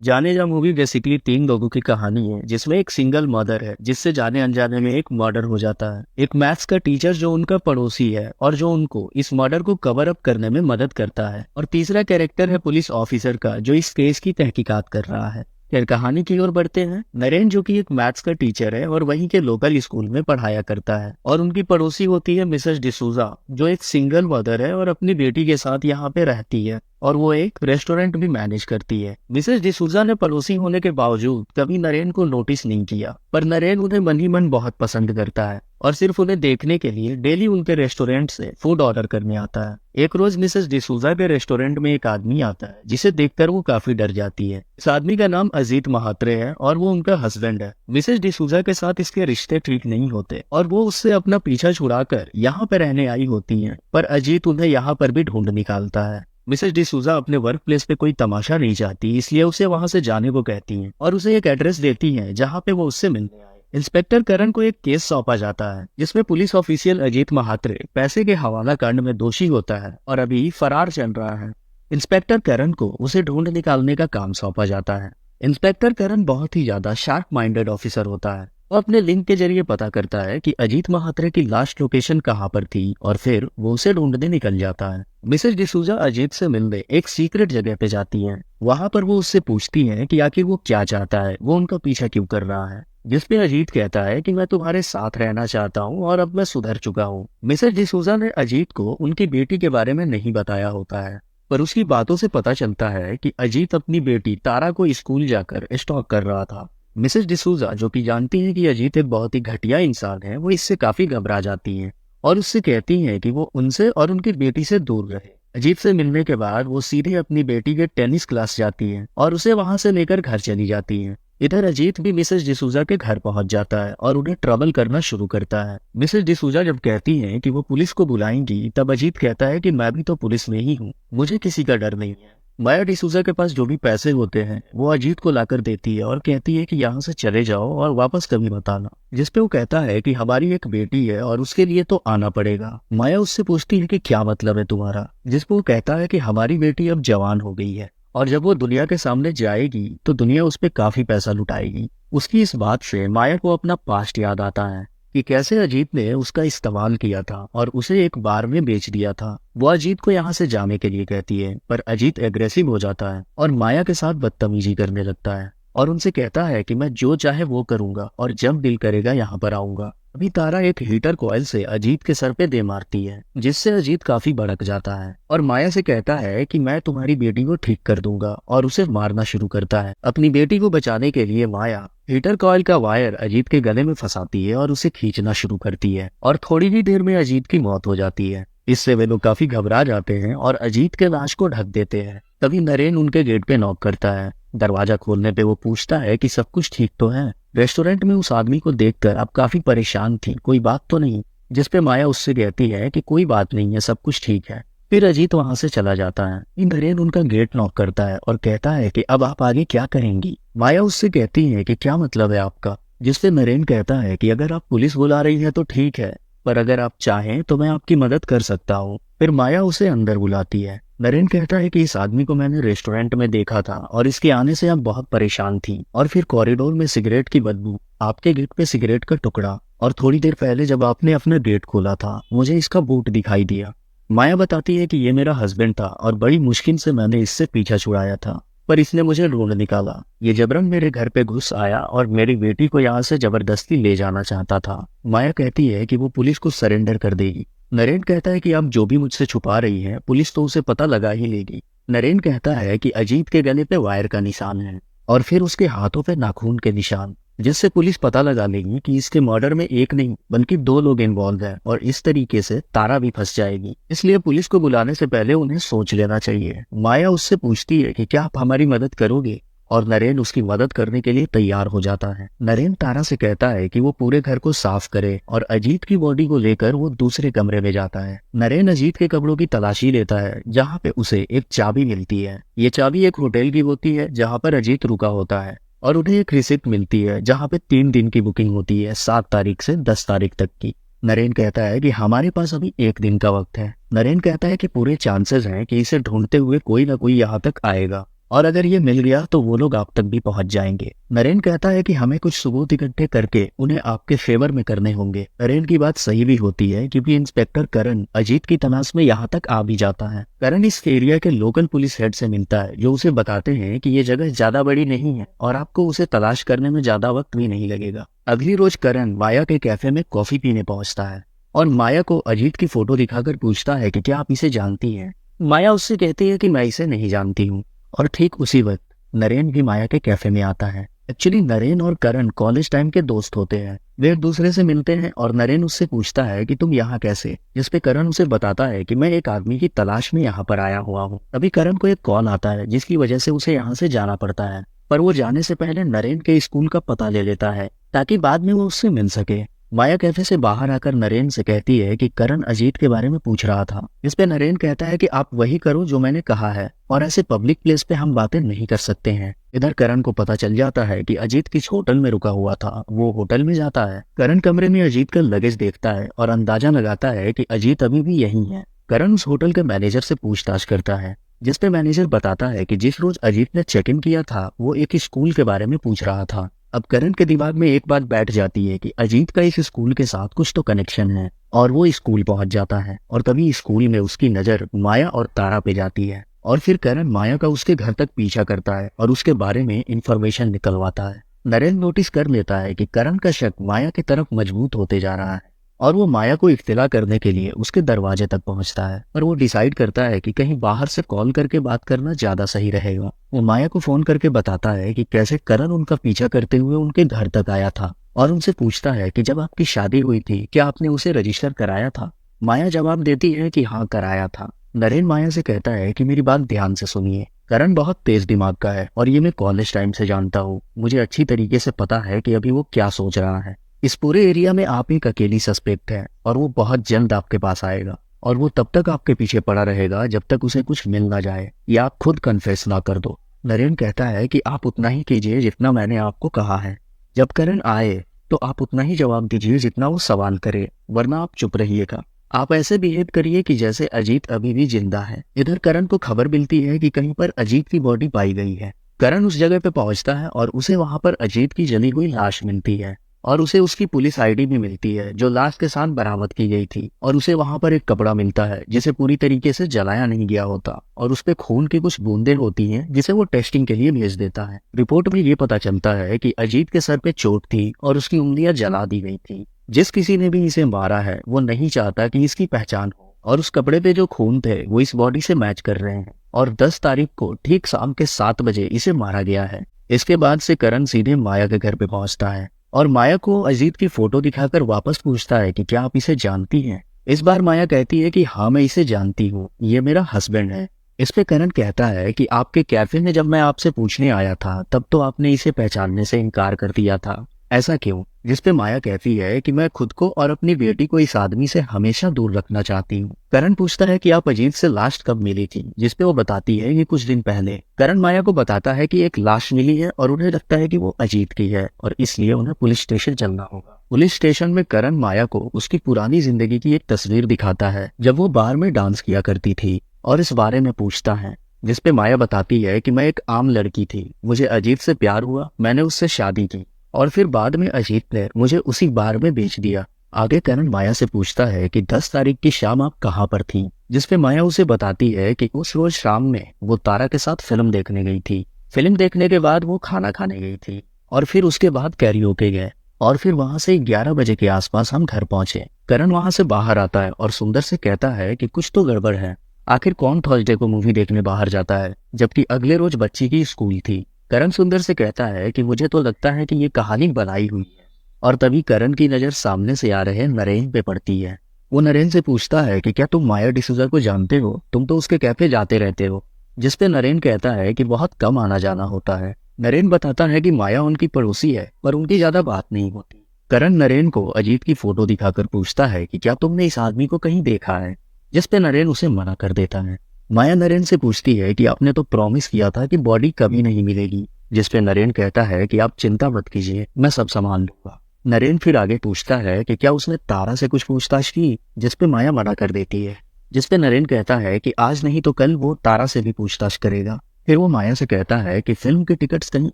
जाने जा movie basically तीन लोगों की कहानी है जिसमें एक सिंगल मदर है जिससे जाने अनजाने में एक मर्डर हो जाता है। एक मैथ्स का टीचर जो उनका पड़ोसी है और जो उनको इस मर्डर को कवर अप करने में मदद करता है, और तीसरा कैरेक्टर है पुलिस ऑफिसर का जो इस केस की तहकीकात कर रहा है। फिर कहानी की ओर बढ़ते हैं। नरेन जो कि एक मैथ्स का टीचर है और वहीं के लोकल स्कूल में पढ़ाया करता है, और उनकी पड़ोसी होती है मिसेस डिसूजा जो एक सिंगल मदर है और अपनी बेटी के साथ यहाँ पे रहती है, और वो एक रेस्टोरेंट भी मैनेज करती है। मिसेस डिसूजा ने पड़ोसी होने के बावजूद कभी नरेन को नोटिस नहीं किया, पर नरेन उन्हें मन ही मन बहुत पसंद करता है और सिर्फ उन्हें देखने के लिए डेली उनके रेस्टोरेंट से फूड ऑर्डर करने आता है। एक रोज मिसेस डिसूजा के रेस्टोरेंट में एक आदमी आता है जिसे देखकर वो काफी डर जाती है। इस आदमी का नाम अजीत महात्रे है और वो उनका हस्बैंड है। मिसेस डिसूजा के साथ इसके रिश्ते ठीक नहीं होते और वो उससे अपना पीछा छुड़ाकर यहाँ पे रहने आई होती है, पर अजीत उन्हें यहाँ पर भी ढूंढ निकालता है। मिसेस डिसूजा अपने वर्क प्लेस पे कोई तमाशा नहीं चाहती, इसलिए उसे वहां से जाने को कहती हैं और उसे एक एड्रेस देती हैं जहां पे वो उससे मिलने आए। इंस्पेक्टर करण को एक केस सौंपा जाता है जिसमें पुलिस ऑफिशियल अजीत महात्रे पैसे के हवाला कांड में दोषी होता है और अभी फरार चल रहा है। इंस्पेक्टर करण को उसे ढूंढ निकालने का काम सौंपा जाता है। इंस्पेक्टर करण बहुत ही ज्यादा शार्प माइंडेड ऑफिसर होता है। वो अपने लिंक के जरिए पता करता है कि अजीत महात्रे की लास्ट लोकेशन कहाँ पर थी और फिर वो उसे ढूंढने निकल जाता है। मिसेस डिसूजा अजीत से मिलने एक सीक्रेट जगह पे जाती हैं। वहां पर वो उससे पूछती हैं कि आखिर वो क्या चाहता है, वो उनका पीछा क्यों कर रहा है। जिसपे अजीत कहता है कि मैं तुम्हारे साथ रहना चाहता हूँ और अब मैं सुधर चुका हूँ। मिसेस डिसूजा ने अजीत को उनकी बेटी के बारे में नहीं बताया होता है, पर उसकी बातों से पता चलता है कि अजीत अपनी बेटी तारा को स्कूल जाकर स्टॉक कर रहा था। मिसेस डिसूजा जो कि जानती है कि अजीत एक बहुत ही घटिया इंसान है, वो इससे काफी घबरा जाती हैं और उससे कहती हैं कि वो उनसे और उनकी बेटी से दूर रहे। अजीत से मिलने के बाद वो सीधे अपनी बेटी के टेनिस क्लास जाती हैं और उसे वहां से लेकर घर चली जाती हैं। इधर अजीत भी मिसेस डिसूजा के घर पहुंच जाता है और उन्हें ट्रबल करना शुरू करता है। मिसेस डिसूजा जब कहती हैं कि वो पुलिस को बुलाएंगी, तब अजीत कहता है कि मैं भी तो पुलिस में ही हूँ, मुझे किसी का डर नहीं है। माया डिसूजा के पास जो भी पैसे होते हैं वो अजीत को लाकर देती है और कहती है कि यहाँ से चले जाओ और वापस कभी मत आना। जिसपे वो कहता है कि हमारी एक बेटी है और उसके लिए तो आना पड़ेगा। माया उससे पूछती है कि क्या मतलब है तुम्हारा, जिसपे वो कहता है कि हमारी बेटी अब जवान हो गई है और जब वो दुनिया के सामने जाएगी तो दुनिया उस पर काफी पैसा लुटाएगी। उसकी इस बात से माया को अपना पास्ट याद आता है कि कैसे अजीत ने उसका इस्तेमाल किया था और उसे एक बार में बेच दिया था। वो अजीत को यहाँ से जाने के लिए कहती है, पर अजीत एग्रेसिव हो जाता है और माया के साथ बदतमीजी करने लगता है और उनसे कहता है कि मैं जो चाहे वो करूंगा और जब दिल करेगा यहाँ पर आऊंगा। अभी तारा एक हीटर कॉइल से अजीत के सर पे दे मारती है, जिससे अजीत काफी भड़क जाता है और माया से कहता है कि मैं तुम्हारी बेटी को ठीक कर दूंगा और उसे मारना शुरू करता है। अपनी बेटी को बचाने के लिए माया हीटर कॉइल का वायर अजीत के गले में फंसाती है और उसे खींचना शुरू करती है और थोड़ी ही देर में अजीत की मौत हो जाती है। इससे वे लोग काफी घबरा जाते हैं और अजीत के लाश को ढक देते हैं। तभी नरेन उनके गेट पे नॉक करता है। दरवाजा खोलने पे वो पूछता है कि सब कुछ ठीक तो है। रेस्टोरेंट में उस आदमी को देखकर आप काफी परेशान थी, कोई बात तो नहीं। जिसपे माया उससे कहती है कि कोई बात नहीं है, सब कुछ ठीक है। फिर अजीत वहां से चला जाता है। नरेन उनका गेट नॉक करता है और कहता है कि अब आप आगे क्या करेंगी। माया उससे कहती है कि क्या मतलब है आपका, जिससे नरेन कहता है कि अगर आप पुलिस बुला रही है तो ठीक है, पर अगर आप चाहें तो मैं आपकी मदद कर सकता हूँ। फिर माया उसे अंदर बुलाती है। नरेन कहता है कि इस आदमी को मैंने रेस्टोरेंट में देखा था और इसके आने से आप बहुत परेशान थी, और फिर कॉरिडोर में सिगरेट की बदबू, आपके गेट पे सिगरेट का टुकड़ा, और थोड़ी देर पहले जब आपने अपना गेट खोला था मुझे इसका बूट दिखाई दिया। माया बताती है कि ये मेरा हस्बैंड था और बड़ी मुश्किल से मैंने इससे पीछा छुड़ाया था, पर इसने मुझे ढूंढ निकाला। ये जबरन मेरे घर पे घुस आया और मेरी बेटी को यहाँ से जबरदस्ती ले जाना चाहता था। माया कहती है कि वो पुलिस को सरेंडर कर देगी। नरेन कहता है कि आप जो भी मुझसे छुपा रही हैं, पुलिस तो उसे पता लगा ही लेगी। नरेन कहता है कि अजीत के गले पे वायर का निशान है और फिर उसके हाथों पे नाखून के निशान, जिससे पुलिस पता लगा लेगी कि इसके मर्डर में एक नहीं बल्कि दो लोग इन्वॉल्व हैं और इस तरीके से तारा भी फंस जाएगी। इसलिए पुलिस को बुलाने से पहले उन्हें सोच लेना चाहिए। माया उससे पूछती है कि क्या आप हमारी मदद करोगे, और नरेन उसकी मदद करने के लिए तैयार हो जाता है। नरेन तारा से कहता है कि वो पूरे घर को साफ करे और अजीत की बॉडी को लेकर वो दूसरे कमरे में जाता है। नरेन अजीत के कपड़ों की तलाशी लेता है जहाँ पे उसे एक चाबी मिलती है। ये चाबी एक होटल की होती है जहाँ पर अजीत रुका होता है, और उन्हें एक रिसिप्ट मिलती है जहाँ पे 3 दिन की बुकिंग होती है, 7 तारीख से 10 तारीख तक की। नरेन कहता है कि हमारे पास अभी 1 दिन का वक्त है। नरेन कहता है कि पूरे चांसेस हैं कि इसे ढूंढते हुए कोई ना कोई यहाँ तक आएगा, और अगर ये मिल गया तो वो लोग आप तक भी पहुंच जाएंगे। नरेन कहता है कि हमें कुछ सबूत इकट्ठे करके उन्हें आपके फेवर में करने होंगे। नरेन की बात सही भी होती है क्योंकि इंस्पेक्टर करण अजीत की तलाश में यहाँ तक आ भी जाता है। करण इस एरिया के लोकल पुलिस हेड से मिलता है जो उसे बताते हैं कि ये जगह ज्यादा बड़ी नहीं है और आपको उसे तलाश करने में ज्यादा वक्त भी नहीं लगेगा। अगली रोज करण माया के कैफे में कॉफी पीने पहुंचता है और माया को अजीत की फोटो दिखाकर पूछता है कि क्या आप इसे जानती हैं। माया उससे कहती है कि मैं इसे नहीं जानती हूँ। और ठीक उसी वक्त नरेन भी माया के कैफे में आता है। एक्चुअली नरेन और करण कॉलेज टाइम के दोस्त होते हैं। वे एक दूसरे से मिलते हैं और नरेन उससे पूछता है कि तुम यहाँ कैसे, जिसपे करण उसे बताता है कि मैं एक आदमी की तलाश में यहाँ पर आया हुआ हूँ। तभी करण को एक कॉल आता है जिसकी वजह से उसे यहाँ से जाना पड़ता है, पर वो जाने से पहले नरेन के स्कूल का पता ले लेता है ताकि बाद में वो उससे मिल सके। माया कैफे से बाहर आकर नरेन से कहती है कि करण अजीत के बारे में पूछ रहा था। इस पे नरेन कहता है कि आप वही करो जो मैंने कहा है और ऐसे पब्लिक प्लेस पे हम बातें नहीं कर सकते हैं। इधर करण को पता चल जाता है कि अजीत किस होटल में रुका हुआ था। वो होटल में जाता है। करण कमरे में अजीत का लगेज देखता है और अंदाजा लगाता है कि अजीत अभी भी यहीं है। करण उस होटल के मैनेजर से पूछताछ करता है जिसपे मैनेजर बताता है कि जिस रोज अजीत ने चेक इन किया था वो एक स्कूल के बारे में पूछ रहा था। अब करण के दिमाग में एक बात बैठ जाती है कि अजीत का इस स्कूल के साथ कुछ तो कनेक्शन है और वो स्कूल पहुंच जाता है। और तभी स्कूल में उसकी नजर माया और तारा पे जाती है और फिर करण माया का उसके घर तक पीछा करता है और उसके बारे में इंफॉर्मेशन निकलवाता है। नरेन नोटिस कर लेता है कि करण का शक माया की तरफ मजबूत होते जा रहा है और वो माया को इत्तला करने के लिए उसके दरवाजे तक पहुंचता है। पर वो डिसाइड करता है कि कहीं बाहर से कॉल करके बात करना ज्यादा सही रहेगा। वो माया को फोन करके बताता है कि कैसे करण उनका पीछा करते हुए उनके घर तक आया था और उनसे पूछता है कि जब आपकी शादी हुई थी क्या आपने उसे रजिस्टर कराया था। माया जवाब देती है कि हाँ कराया था। नरेन माया से कहता है कि मेरी बात ध्यान से सुनिए, करण बहुत तेज दिमाग का है और ये मैं कॉलेज टाइम से जानता हूँ। मुझे अच्छी तरीके से पता है कि अभी वो क्या सोच रहा है। इस पूरे एरिया में आप एक अकेली सस्पेक्ट है और वो बहुत जल्द आपके पास आएगा और वो तब तक आपके पीछे पड़ा रहेगा जब तक उसे कुछ मिल ना जाए या आप खुद कन्फेस ना कर दो। नरेन कहता है कि आप उतना ही कीजिए जितना मैंने आपको कहा है। जब करण आए तो आप उतना ही जवाब दीजिए जितना वो सवाल करे, वरना आप चुप रहिएगा। आप ऐसे बिहेव करिए कि जैसे अजीत अभी भी जिंदा है। इधर करण को खबर मिलती है कि कहीं पर अजीत की बॉडी पाई गई है। करण उस जगह पे पहुंचता है और उसे वहां पर अजीत की जली हुई लाश मिलती है और उसे उसकी पुलिस आईडी भी मिलती है जो लाश के साथ बरामद की गई थी। और उसे वहां पर एक कपड़ा मिलता है जिसे पूरी तरीके से जलाया नहीं गया होता और उस पे खून की कुछ बूंदें होती हैं जिसे वो टेस्टिंग के लिए भेज देता है। रिपोर्ट में ये पता चलता है कि अजीत के सर पे चोट थी और उसकी उंगलियां जला दी गई थी। जिस किसी ने भी इसे मारा है वो नहीं चाहता कि इसकी पहचान हो और उस कपड़े पे जो खून थे वो इस बॉडी से मैच कर रहे हैं और 10 तारीख को ठीक शाम के 7 बजे इसे मारा गया है। इसके बाद से करण सीधे माया के घर पे पहुंचता है और माया को अजीत की फोटो दिखाकर वापस पूछता है कि क्या आप इसे जानती हैं। इस बार माया कहती है कि हाँ मैं इसे जानती हूँ, ये मेरा हस्बैंड है। इस पे करण कहता है कि आपके कैफे में जब मैं आपसे पूछने आया था तब तो आपने इसे पहचानने से इनकार कर दिया था, ऐसा क्यों। जिसपे माया कहती है कि मैं खुद को और अपनी बेटी को इस आदमी से हमेशा दूर रखना चाहती हूँ। करण पूछता है कि आप अजीत से लास्ट कब मिली थी, जिसपे वो बताती है कि कुछ दिन पहले। करण माया को बताता है कि एक लाश मिली है और उन्हें लगता है कि वो अजीत की है और इसलिए उन्हें पुलिस स्टेशन चलना होगा। पुलिस स्टेशन में करण माया को उसकी पुरानी जिंदगी की एक तस्वीर दिखाता है जब वो बार में डांस किया करती थी और इस बारे में पूछता है। जिसपे माया बताती है कि मैं एक आम लड़की थी, मुझे अजीत से प्यार हुआ, मैंने उससे शादी की और फिर बाद में अजीत ने मुझे उसी बार में बेच दिया। आगे करण माया से पूछता है कि 10 तारीख की शाम आप कहाँ पर थी। जिसपे माया उसे बताती है कि उस रोज शाम में वो तारा के साथ फिल्म देखने गई थी। फिल्म देखने के बाद वो खाना खाने गई थी और फिर उसके बाद कैरियोके गए और फिर वहां से 11 बजे के आसपास हम घर पहुंचे। करण वहां से बाहर आता है और सुंदर से कहता है कि कुछ तो गड़बड़ है। आखिर कौन थर्सडे को मूवी देखने बाहर जाता है जबकि अगले रोज बच्ची की स्कूल थी। करण सुंदर से कहता है कि मुझे तो लगता है कि ये कहानी बनाई हुई है। और तभी करण की नजर सामने से आ रहे नरेन पे पड़ती है। वो नरेन से पूछता है कि क्या तुम माया डिसूजा को जानते हो, तुम तो उसके कैफे जाते रहते हो। जिसपे नरेन कहता है कि बहुत कम आना जाना होता है। नरेन बताता है कि माया उनकी पड़ोसी है पर उनकी ज्यादा बात नहीं होती। करण नरेन को अजीत की फोटो दिखाकर पूछता है कि क्या तुमने इस आदमी को कहीं देखा है। जिसपे नरेन उसे मना कर देता है। माया नरेन से पूछती है कि आपने तो प्रॉमिस किया था कि बॉडी कभी नहीं मिलेगी। जिसपे नरेन कहता है कि आप चिंता मत कीजिए, मैं सब संभाल लूंगा। नरेन फिर आगे पूछता है कि क्या उसने तारा से कुछ पूछताछ की। जिसपे माया मना कर देती है। जिसपे नरेन कहता है कि आज नहीं तो कल वो तारा से भी पूछताछ करेगा। फिर वो माया से कहता है कि फिल्म की टिकट्स कहीं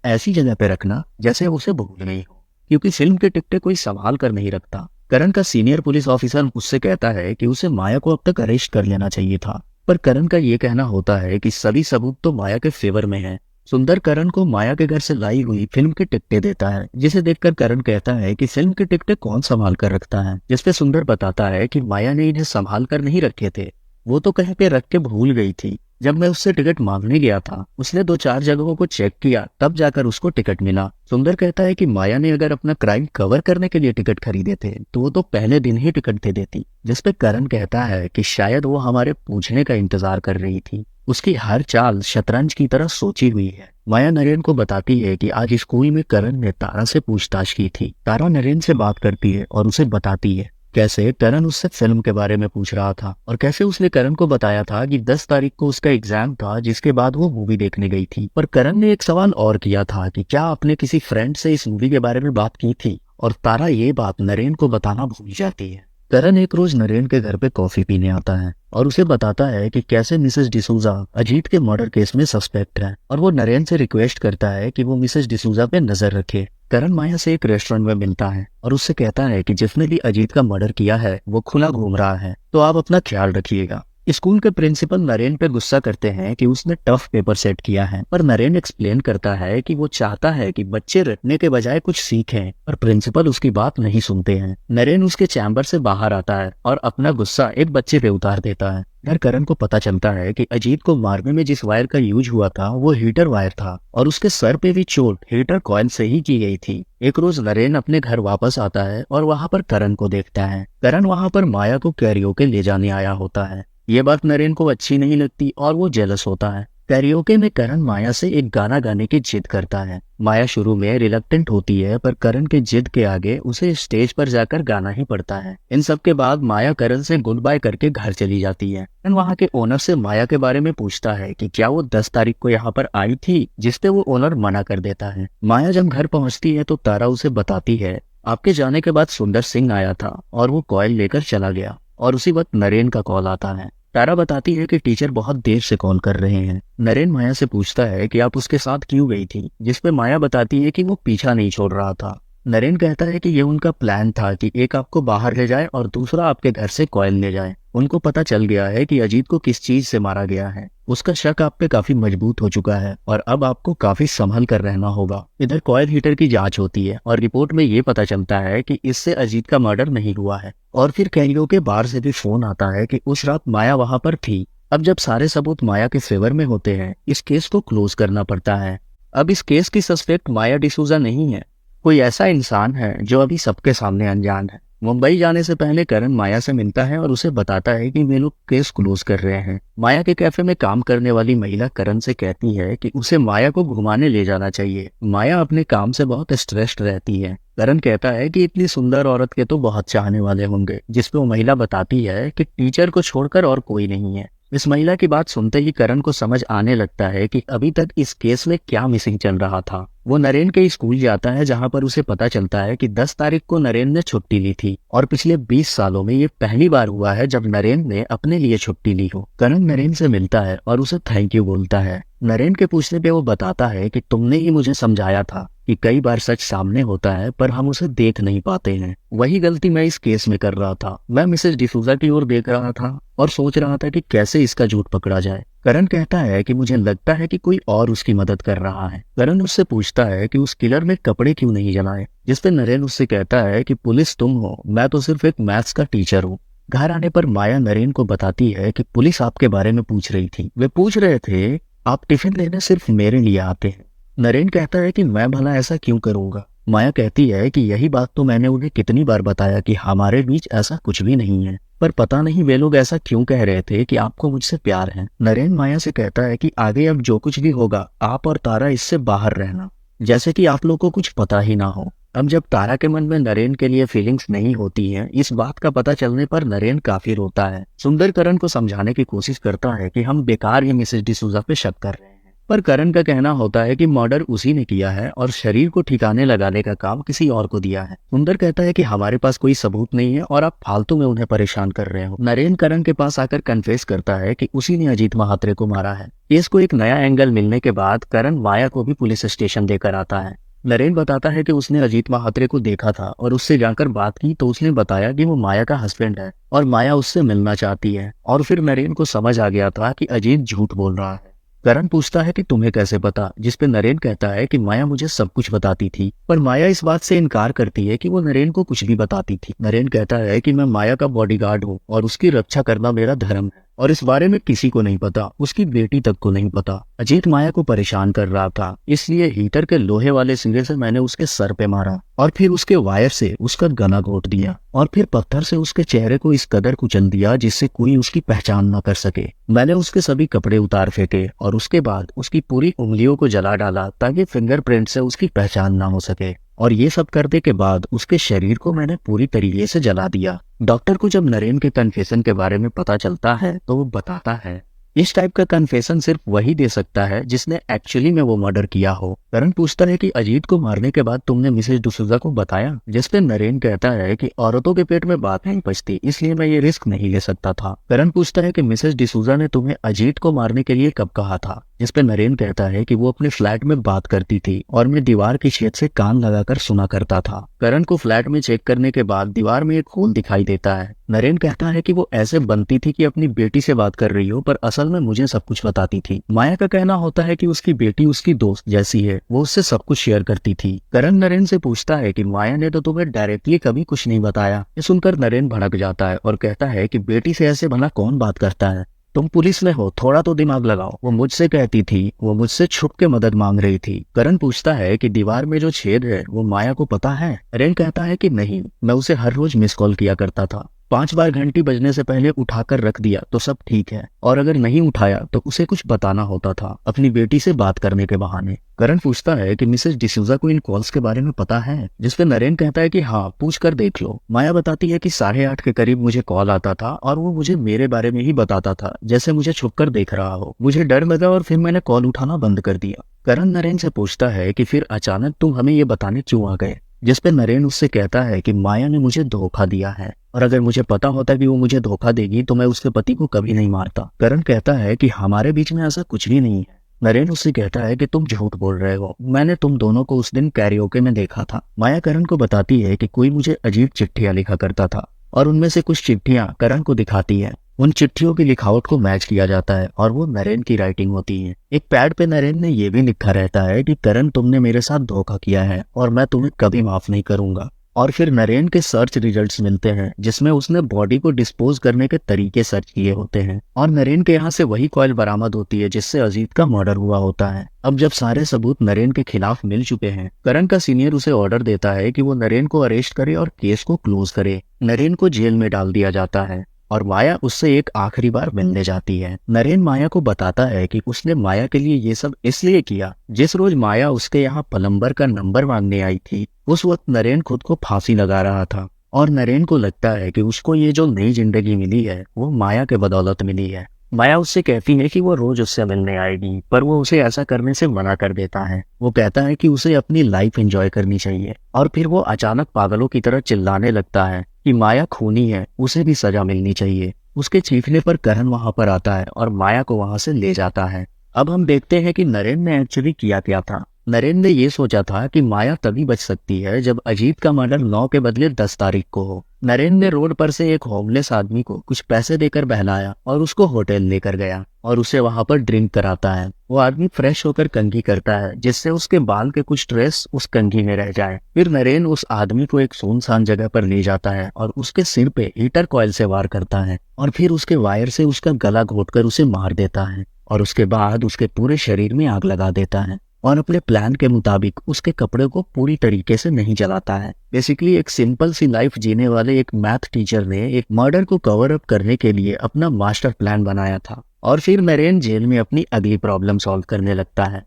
ऐसी जगह पे रखना जैसे उसे भूल गई हो, क्योंकि फिल्म की टिकटें कोई संभाल कर नहीं रखता। करण का सीनियर पुलिस ऑफिसर उससे कहता है कि उसे माया को अब तक अरेस्ट कर लेना चाहिए था, पर करण का ये कहना होता है कि सभी सबूत तो माया के फेवर में है। सुंदर करण को माया के घर से लाई हुई फिल्म की टिकटें देता है, जिसे देखकर करण कहता है कि फिल्म की टिकटें कौन संभाल कर रखता है, जिसपे सुंदर बताता है कि माया ने इन्हें संभाल कर नहीं रखे थे, वो तो कहीं पे रख के भूल गई थी। जब मैं उससे टिकट मांगने गया था, उसने 2-4 जगहों को चेक किया, तब जाकर उसको टिकट मिला। सुंदर कहता है कि माया ने अगर अपना क्राइम कवर करने के लिए टिकट खरीदे थे तो वो तो पहले दिन ही टिकट दे देती, जिसपे करण कहता है कि शायद वो हमारे पूछने का इंतजार कर रही थी। उसकी हर चाल शतरंज की तरह सोची हुई है। माया नरेन को बताती है कि आज स्कूल में करण ने तारा से पूछताछ की थी। तारा नरेन से बात करती है और उसे बताती है कैसे करण उससे फिल्म के बारे में पूछ रहा था, और कैसे उसने करण को बताया था कि 10 तारीख को उसका एग्जाम था, जिसके बाद वो मूवी देखने गई थी। पर करण ने एक सवाल और किया था कि क्या आपने किसी फ्रेंड से इस मूवी के बारे में बात की थी, और तारा ये बात नरेन को बताना भूल जाती है। करण एक रोज नरेन के घर पे कॉफी पीने आता है और उसे बताता है कि कैसे मिसेस डिसूजा अजीत के मर्डर केस में सस्पेक्ट है, और वो नरेन से रिक्वेस्ट करता है कि वो मिसेस डिसूजा पे नजर रखे। करण माया से एक रेस्टोरेंट में मिलता है और उससे कहता है कि जिसने भी अजीत का मर्डर किया है वो खुला घूम रहा है, तो आप अपना ख्याल रखिएगा। स्कूल के प्रिंसिपल नरेन पे गुस्सा करते हैं कि उसने टफ पेपर सेट किया है, पर नरेन एक्सप्लेन करता है कि वो चाहता है कि बच्चे रटने के बजाय कुछ सीखें, पर प्रिंसिपल उसकी बात नहीं सुनते हैं। नरेन उसके चैम्बर से बाहर आता है और अपना गुस्सा एक बच्चे पे उतार देता है। इधर करण को पता चलता है कि अजीत को मारने में जिस वायर का यूज हुआ था वो हीटर वायर था, और उसके सर पे भी चोट हीटर कॉइल से ही की गई थी। एक रोज नरेन अपने घर वापस आता है और वहाँ पर करण को देखता है। करण वहाँ पर माया को कैरियोके ले जाने आया होता है। ये बात नरेन को अच्छी नहीं लगती और वो जेलस होता है। कैरियोके में करण माया से एक गाना गाने की जिद करता है। माया शुरू में रिलक्टेंट होती है, पर करण के जिद के आगे उसे स्टेज पर जाकर गाना ही पड़ता है। इन सब के बाद माया करण से गुड बाय करके घर चली जाती है। करण वहाँ के ओनर से माया के बारे में पूछता है कि क्या वो 10 तारीख को यहाँ पर आई थी, जिसपे वो ओनर मना कर देता है। माया जब घर पहुँचती है तो तारा उसे बताती है, आपके जाने के बाद सुंदर सिंह आया था और वो कॉइल लेकर चला गया, और उसी वक्त नरेन का कॉल आता है। तारा बताती है कि टीचर बहुत देर से कॉल कर रहे हैं। नरेन माया से पूछता है कि आप उसके साथ क्यों गई थी, जिसपे माया बताती है कि वो पीछा नहीं छोड़ रहा था। नरेन कहता है कि ये उनका प्लान था कि एक आपको बाहर ले जाए और दूसरा आपके घर से कॉइल ले जाए। उनको पता चल गया है कि अजीत को किस चीज से मारा गया है। उसका शक आप पे काफी मजबूत हो चुका है और अब आपको काफी संभल कर रहना होगा। इधर कॉइल हीटर की जांच होती है और रिपोर्ट में ये पता चलता है कि इससे अजीत का मर्डर नहीं हुआ है। और फिर कैरियोके बार से भी फोन आता है कि उस रात माया वहां पर थी। अब जब सारे सबूत माया के फेवर में होते हैं, इस केस को क्लोज करना पड़ता है। अब इस केस की सस्पेक्ट माया डिसूजा नहीं है, कोई ऐसा इंसान है जो अभी सबके सामने अनजान है। मुंबई जाने से पहले करण माया से मिलता है और उसे बताता है कि वे लोग केस क्लोज कर रहे हैं। माया के कैफे में काम करने वाली महिला करण से कहती है कि उसे माया को घुमाने ले जाना चाहिए। माया अपने काम से बहुत स्ट्रेस्ड रहती है। करण कहता है कि इतनी सुंदर औरत के तो बहुत चाहने वाले होंगे, जिसपे वो महिला बताती है कि टीचर को छोड़कर और कोई नहीं है। इस महिला की बात सुनते ही करण को समझ आने लगता है कि अभी तक इस केस में क्या मिसिंग चल रहा था। वो नरेन के स्कूल जाता है, जहां पर उसे पता चलता है कि 10 तारीख को नरेन ने छुट्टी ली थी, और पिछले 20 सालों में ये पहली बार हुआ है जब नरेन ने अपने लिए छुट्टी ली हो। करण नरेन से मिलता है और उसे थैंक यू बोलता है। नरेन के पूछने पे वो बताता है कि तुमने ही मुझे समझाया था कि कई बार सच सामने होता है पर हम उसे देख नहीं पाते हैं। वही गलती मैं इस केस में कर रहा था। मैं मिसेस डिसूजा की ओर देख रहा था और सोच रहा था कि कैसे इसका झूठ पकड़ा जाए। करण कहता है कि मुझे लगता है कि कोई और उसकी मदद कर रहा है। करण उससे पूछता है कि उस किलर ने कपड़े क्यों नहीं जलाए, जिसपे नरेन उससे कहता है कि पुलिस तुम हो, मैं तो सिर्फ एक मैथ्स का टीचर हूँ। घर आने पर माया नरेन को बताती है कि पुलिस आपके बारे में पूछ रही थी। वे पूछ रहे थे आप टिफिन लेने सिर्फ मेरे लिए आते हैं। नरेन कहता है कि मैं भला ऐसा क्यों करूंगा। माया कहती है कि यही बात तो मैंने उन्हें कितनी बार बताया कि हमारे बीच ऐसा कुछ भी नहीं है, पर पता नहीं वे लोग ऐसा क्यों कह रहे थे कि आपको मुझसे प्यार है। नरेन माया से कहता है कि आगे अब जो कुछ भी होगा आप और तारा इससे बाहर रहना, जैसे कि आप लोग को कुछ पता ही ना हो। अब जब तारा के मन में नरेन के लिए फीलिंग्स नहीं होती हैं, इस बात का पता चलने पर नरेन काफी रोता है। सुंदर करण को समझाने की कोशिश करता है कि हम बेकार ही मिसेस डिसूजा पे शक कर रहे हैं। पर करण का कहना होता है कि मर्डर उसी ने किया है और शरीर को ठिकाने लगाने का काम किसी और को दिया है। सुंदर कहता है कि हमारे पास कोई सबूत नहीं है और आप फालतू में उन्हें परेशान कर रहे हो। नरेन करण के पास आकर कन्फेस करता है कि उसी ने अजीत महात्रे को मारा है। केस को एक नया एंगल मिलने के बाद करण माया को भी पुलिस स्टेशन लेकर आता है। नरेन बताता है कि उसने अजीत महात्रे को देखा था और उससे जाकर बात की तो उसने बताया कि वो माया का हस्बैंड है और माया उससे मिलना चाहती है। और फिर नरेन को समझ आ गया था कि अजीत झूठ बोल रहा है। करण पूछता है कि तुम्हें कैसे पता, जिसपे नरेन कहता है कि माया मुझे सब कुछ बताती थी। पर माया इस बात से इनकार करती है कि वो नरेन को कुछ भी बताती थी। नरेन कहता है कि मैं माया का बॉडीगार्ड हूँ और उसकी रक्षा करना मेरा धर्म है और इस बारे में किसी को नहीं पता, उसकी बेटी तक को नहीं पता। अजीत माया को परेशान कर रहा था, इसलिए हीटर के लोहे वाले सिरे से मैंने उसके सर पे मारा और फिर उसके वायर से उसका गला घोट दिया और फिर पत्थर से उसके चेहरे को इस कदर कुचल दिया जिससे कोई उसकी पहचान न कर सके। मैंने उसके सभी कपड़े उतार फेंके और उसके बाद उसकी पूरी उंगलियों को जला डाला ताकि फिंगरप्रिंट से उसकी पहचान ना हो सके। और ये सब करने के बाद उसके शरीर को मैंने पूरी तरीके से जला दिया। डॉक्टर को जब नरेन के कन्फेशन के बारे में पता चलता है तो वो बताता है इस टाइप का कन्फेशन सिर्फ वही दे सकता है जिसने एक्चुअली में वो मर्डर किया हो। करण पूछता है कि अजीत को मारने के बाद तुमने मिसेज डिसूजा को बताया, जिसपे नरेन कहता है कि औरतों के पेट में बात नहीं पचती, इसलिए मैं ये रिस्क नहीं ले सकता था। करण पूछता है कि मिसेज डिसूजा ने तुम्हें अजीत को मारने के लिए कब कहा था, जिसपे नरेन कहता है कि वो अपने फ्लैट में बात करती थी और मैं दीवार की छेद से कान लगाकर सुना करता था। करण को फ्लैट में चेक करने के बाद दीवार में एक होल दिखाई देता है। नरेन कहता है कि वो ऐसे बनती थी कि अपनी बेटी से बात कर रही हो, पर असल में मुझे सब कुछ बताती थी। माया का कहना होता है कि उसकी बेटी उसकी दोस्त जैसी है, वो उससे सब कुछ शेयर करती थी। करण नरेन से पूछता है कि माया ने तो तुम्हें डायरेक्टली कभी कुछ नहीं बताया। ये सुनकर नरेन भड़क जाता है और कहता है कि बेटी से ऐसे भला कौन बात करता है, तुम पुलिस में हो, थोड़ा तो दिमाग लगाओ। वो मुझसे कहती थी, वो मुझसे छुप के मदद मांग रही थी। करण पूछता है कि दीवार में जो छेद है वो माया को पता है। नरेन कहता है कि नहीं, मैं उसे हर रोज मिस कॉल किया करता था, 5 बार घंटी बजने से पहले उठाकर रख दिया तो सब ठीक है, और अगर नहीं उठाया तो उसे कुछ बताना होता था अपनी बेटी से बात करने के बहाने। करण पूछता है कि मिसेज डिसूजा को इन कॉल्स के बारे में पता है, जिसपे नरेन कहता है कि हाँ, पूछ कर देख लो। माया बताती है कि 8:30 के करीब मुझे कॉल आता था और वो मुझे मेरे बारे में ही बताता था, जैसे मुझे छुपकर देख रहा हो। मुझे डर लगा और फिर मैंने कॉल उठाना बंद कर दिया। करण नरेन से पूछता है कि फिर अचानक तुम हमें ये बताने क्यों आ गए, जिसपे नरेन उससे कहता है कि माया ने मुझे धोखा दिया है और अगर मुझे पता होता कि वो मुझे धोखा देगी तो मैं उसके पति को कभी नहीं मारता। करण कहता है कि हमारे बीच में ऐसा कुछ भी नहीं है। नरेन उससे कहता है कि तुम झूठ बोल रहे हो, मैंने तुम दोनों को उस दिन कैरियोके में देखा था। माया करण को बताती है कि कोई मुझे अजीब चिट्ठियां लिखा करता था और उनमें से कुछ चिट्ठियां करण को दिखाती है। उन चिट्ठियों की लिखावट को मैच किया जाता है और वो नरेन की राइटिंग होती है। एक पैड पे नरेन ने ये भी लिखा रहता है कि करण, तुमने मेरे साथ धोखा किया है और मैं तुम्हें कभी माफ नहीं करूंगा। और फिर नरेन के सर्च रिजल्ट्स मिलते हैं जिसमें उसने बॉडी को डिस्पोज करने के तरीके सर्च किए होते हैं और नरेन के यहाँ से वही कॉइल बरामद होती है जिससे अजीत का मर्डर हुआ होता है। अब जब सारे सबूत नरेन के खिलाफ मिल चुके हैं, करण का सीनियर उसे ऑर्डर देता है कि वो नरेन को अरेस्ट करे और केस को क्लोज करे। नरेन को जेल में डाल दिया जाता है और माया उससे एक आखिरी बार मिलने जाती है। नरेन माया को बताता है कि उसने माया के लिए ये सब इसलिए किया, जिस रोज माया उसके यहाँ प्लम्बर का नंबर मांगने आई थी उस वक्त नरेन खुद को फांसी लगा रहा था और नरेन को लगता है कि उसको ये जो नई जिंदगी मिली है वो माया के बदौलत मिली है। माया उससे कहती है कि वो रोज उससे मिलने आएगी, पर वो उसे ऐसा करने से मना कर देता है। वो कहता है कि उसे अपनी लाइफ एंजॉय करनी चाहिए और फिर वो अचानक पागलों की तरह चिल्लाने लगता है कि माया खूनी है, उसे भी सजा मिलनी चाहिए। उसके चीखने पर करण वहां पर आता है और माया को वहां से ले जाता है। अब हम देखते हैं कि नरेन ने एक्चुअली किया क्या था। नरेन ने ये सोचा था कि माया तभी बच सकती है जब अजीत का मर्डर 9 के बदले 10 तारीख को हो। नरेन ने रोड पर से एक होमलेस आदमी को कुछ पैसे देकर बहलाया और उसको होटल लेकर गया और उसे वहां पर ड्रिंक कराता है। वो आदमी फ्रेश होकर कंघी करता है जिससे उसके बाल के कुछ ट्रेस उस कंघी में रह जाए। फिर नरेन उस आदमी को एक सुनसान जगह पर ले जाता है और उसके सिर पे हीटर कॉइल से वार करता है और फिर उसके वायर से उसका गला घोटकर उसे मार देता है और उसके बाद उसके पूरे शरीर में आग लगा देता है और अपने प्लान के मुताबिक उसके कपड़े को पूरी तरीके से नहीं जलाता है। बेसिकली एक सिंपल सी लाइफ जीने वाले एक मैथ टीचर ने एक मर्डर को कवर अप करने के लिए अपना मास्टर प्लान बनाया था और फिर नरेन जेल में अपनी अगली प्रॉब्लम सॉल्व करने लगता है।